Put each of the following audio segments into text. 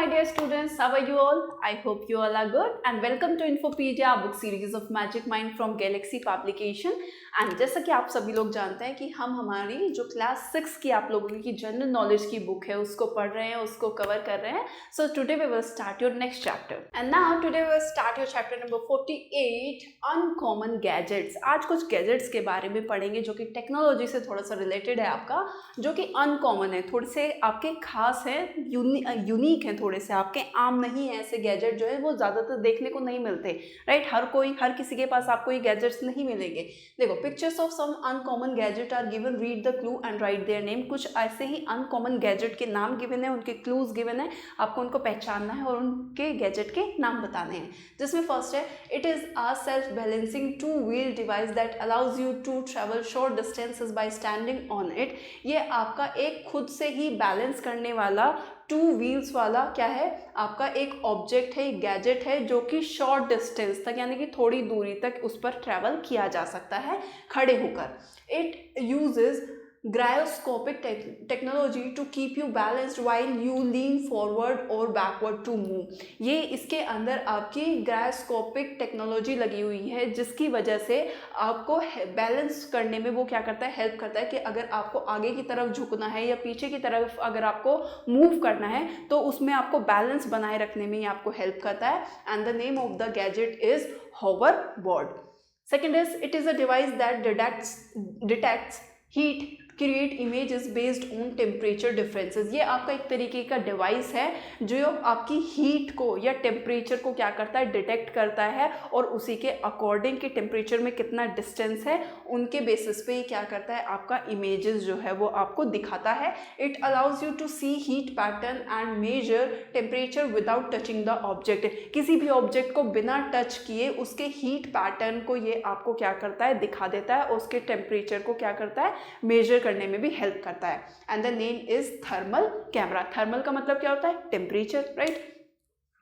my dear students, how are you all? I hope you all are good and welcome to Infopedia book series of Magic Mind from Galaxy Publication. And जैसा कि आप सभी लोग जानते हैं कि हम हमारी जो क्लास 6 की आप लोगों की जनरल नॉलेज की बुक है उसको पढ़ रहे हैं, उसको कवर कर रहे हैं. So today we will start your next chapter and now today we will start your chapter number 48 uncommon gadgets. आज कुछ गैजेट्स के बारे में पढ़ेंगे जो कि टेक्नोलॉजी से थोड़ा सा रिलेटेड है आपका, जो कि अनकॉमन है, थोड़े से आपके खास है, यूनिक है, थोड़े से आपके आम नहीं है. ऐसे गैजेट जो है वो ज़्यादातर देखने को नहीं मिलते, राइट. हर किसी के पास आपको ये गैजेट्स नहीं मिलेंगे. देखो, pictures of some uncommon gadget are given, read the clue and write their name. कुछ ऐसे ही अनकॉमन गैजेट के नाम गिवन है, उनके क्लूज गिवन है, आपको उनको पहचानना है और उनके गैजेट के नाम बताने हैं. जिसमें फर्स्ट है, it is a self balancing two wheel device that allows you to travel short distances by standing on it. ये आपका एक खुद से ही बैलेंस करने वाला 2 व्हील्स वाला क्या है, आपका एक ऑब्जेक्ट है, एक गैजेट है जो कि शॉर्ट डिस्टेंस तक यानी कि थोड़ी दूरी तक उस पर ट्रैवल किया जा सकता है खड़े होकर. It uses gyroscopic technology to keep you balanced while you lean forward or backward to move. ये इसके अंदर आपकी gyroscopic टेक्नोलॉजी लगी हुई है जिसकी वजह से आपको बैलेंस करने में वो क्या करता है, हेल्प करता है कि अगर आपको आगे की तरफ झुकना है या पीछे की तरफ अगर आपको मूव करना है तो उसमें आपको बैलेंस बनाए रखने में ही आपको हेल्प करता है. And the name of the gadget is hoverboard. Second is, it is a device that detects heat, create images based on temperature differences. ये आपका एक तरीके का डिवाइस है जो आपकी हीट को या टेम्परेचर को क्या करता है, डिटेक्ट करता है और उसी के अकॉर्डिंग कि टेम्परेचर में कितना डिस्टेंस है उनके बेसिस पे ये क्या करता है, आपका इमेजेस जो है वो आपको दिखाता है. It allows you to see heat pattern and measure temperature without touching the object. किसी भी ऑब्जेक्ट को बिना टच किए उसके हीट पैटर्न को ये आपको क्या करता है, दिखा देता है और उसके टेम्परेचर को क्या करता है, मेजर करने में भी हेल्प करता है. And the name is thermal camera. Thermal का मतलब क्या होता है, temperature, right.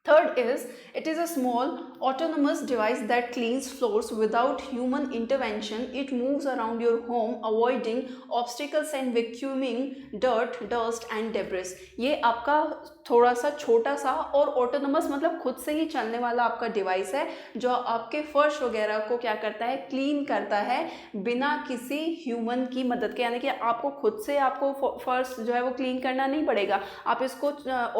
Third is, it is a small autonomous device that cleans floors without human intervention. It moves around your home, avoiding obstacles and vacuuming dirt, dust and debris. ये आपका थोड़ा सा छोटा सा और ऑटोनमस मतलब खुद से ही चलने वाला आपका डिवाइस है जो आपके फर्श वगैरह को क्या करता है, क्लीन करता है बिना किसी ह्यूमन की मदद के. यानी कि आपको खुद से आपको फर्श जो है वो क्लीन करना नहीं पड़ेगा. आप इसको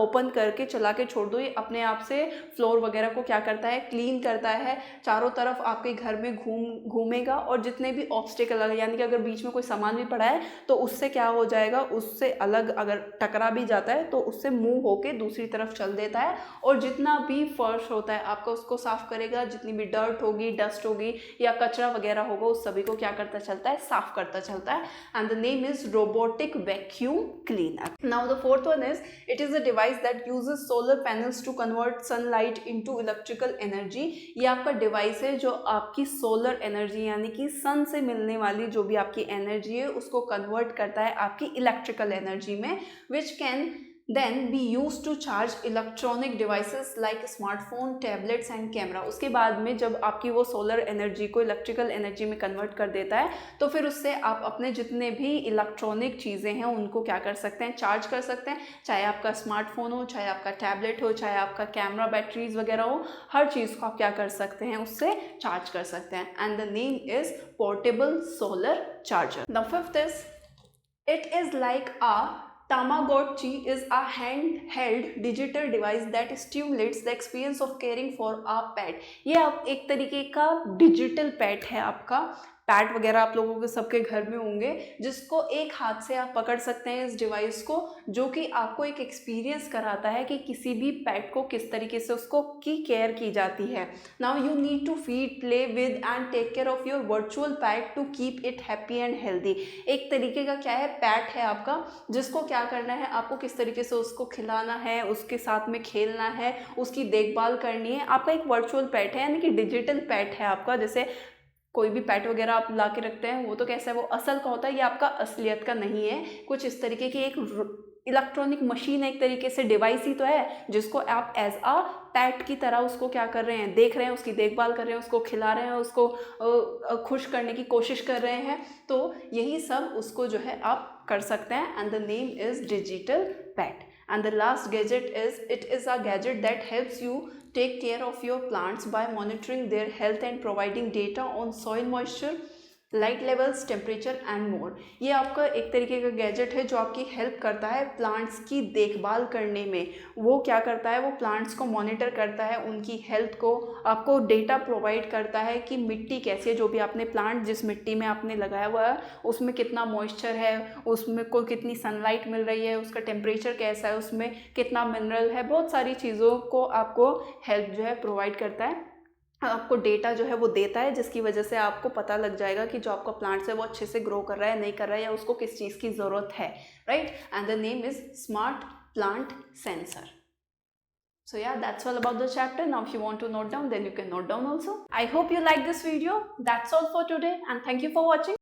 ओपन करके चला के छोड़ दो, ये अपने आप से फ्लोर वगैरह को क्या करता है, क्लीन करता है. चारों तरफ आपके घर में घूमेगा और जितने भी ऑब्स्टिकल यानी कि अगर बीच में कोई सामान भी पड़ा है तो उससे क्या हो जाएगा, उससे अलग अगर टकरा भी जाता है तो उससे मूव होके दूसरी तरफ चल देता है और जितना भी फर्श होता है आपका उसको साफ करेगा. जितनी भी डर्ट होगी, डस्ट होगी या कचरा वगैरह होगा उस सभी को क्या करता चलता है, साफ करता चलता है. And the name is robotic vacuum cleaner. Now the fourth one is, it is a device that uses solar panels to convert sunlight into electrical energy. ये आपका डिवाइस है जो आपकी सोलर एनर्जी यानी कि सन से मिलने वाली जो भी आपकी एनर्जी है उसको कन्वर्ट करता है आपकी इलेक्ट्रिकल एनर्जी में, which can then be used to charge electronic devices like smartphone, tablets and camera. उसके बाद में जब आपकी वो सोलर एनर्जी को इलेक्ट्रिकल एनर्जी में कन्वर्ट कर देता है तो फिर उससे आप अपने जितने भी इलेक्ट्रॉनिक चीज़ें हैं उनको क्या कर सकते हैं, चार्ज कर सकते हैं. चाहे आपका स्मार्टफोन हो, चाहे आपका टैबलेट हो, चाहे आपका कैमरा, बैटरीज वगैरह हो, हर चीज़ को आप क्या कर सकते हैं, उससे चार्ज कर सकते हैं. And the name is portable solar charger. The fifth is, it is like a Tamagotchi is a handheld digital device that stimulates the experience of caring for a pet. ये आप एक तरीके का डिजिटल पेट है आपका. पैट वगैरह आप लोगों के सबके घर में होंगे जिसको एक हाथ से आप पकड़ सकते हैं इस डिवाइस को, जो कि आपको एक एक्सपीरियंस कराता है कि किसी भी पेट को किस तरीके से उसको की केयर की जाती है. Now you need to feed, play with and take care of your virtual pet to keep it happy and healthy. एक तरीके का क्या है, पैट है आपका जिसको क्या करना है, आपको किस तरीके से उसको खिलाना है, उसके साथ में खेलना है, उसकी देखभाल करनी है. आपका एक वर्चुअल पेट है यानी कि डिजिटल पेट है आपका. जैसे कोई भी पेट वगैरह आप ला के रखते हैं वो तो कैसा है, वो असल का होता है, ये आपका असलियत का नहीं है. कुछ इस तरीके की एक इलेक्ट्रॉनिक मशीन है, एक तरीके से डिवाइस ही तो है जिसको आप एज अ पेट की तरह उसको क्या कर रहे हैं, देख रहे हैं, उसकी देखभाल कर रहे हैं, उसको खिला रहे हैं, उसको खुश करने की कोशिश कर रहे हैं. तो यही सब उसको जो है आप कर सकते हैं. And the name is digital pet. And the last gadget is, it is a gadget that helps you take care of your plants by monitoring their health and providing data on soil moisture, light levels, temperature and more. ये आपका एक तरीके का gadget है जो आपकी help करता है प्लांट्स की देखभाल करने में। वो क्या करता है, वो प्लांट्स को मॉनिटर करता है, उनकी हेल्थ को, आपको डेटा प्रोवाइड करता है कि मिट्टी कैसी है, जो भी आपने प्लांट जिस मिट्टी में आपने लगाया हुआ है उसमें कितना मॉइस्चर है, उसमें को कितनी सनलाइट मिल रही है, उसका टेम्परेचर कैसा है, उसमें कितना मिनरल है, बहुत सारी चीज़ों को आपको हेल्प जो है प्रोवाइड करता है, आपको डेटा जो है वो देता है, जिसकी वजह से आपको पता लग जाएगा कि जो आपका प्लांट्स है वो अच्छे से ग्रो कर रहा है, नहीं कर रहा है, या उसको किस चीज़ की ज़रूरत है, right. And the name is smart plant sensor. So yeah, that's all about the chapter. Now if you want to note down, then you can note down also. I hope you like this video. That's all for today, and thank you for watching.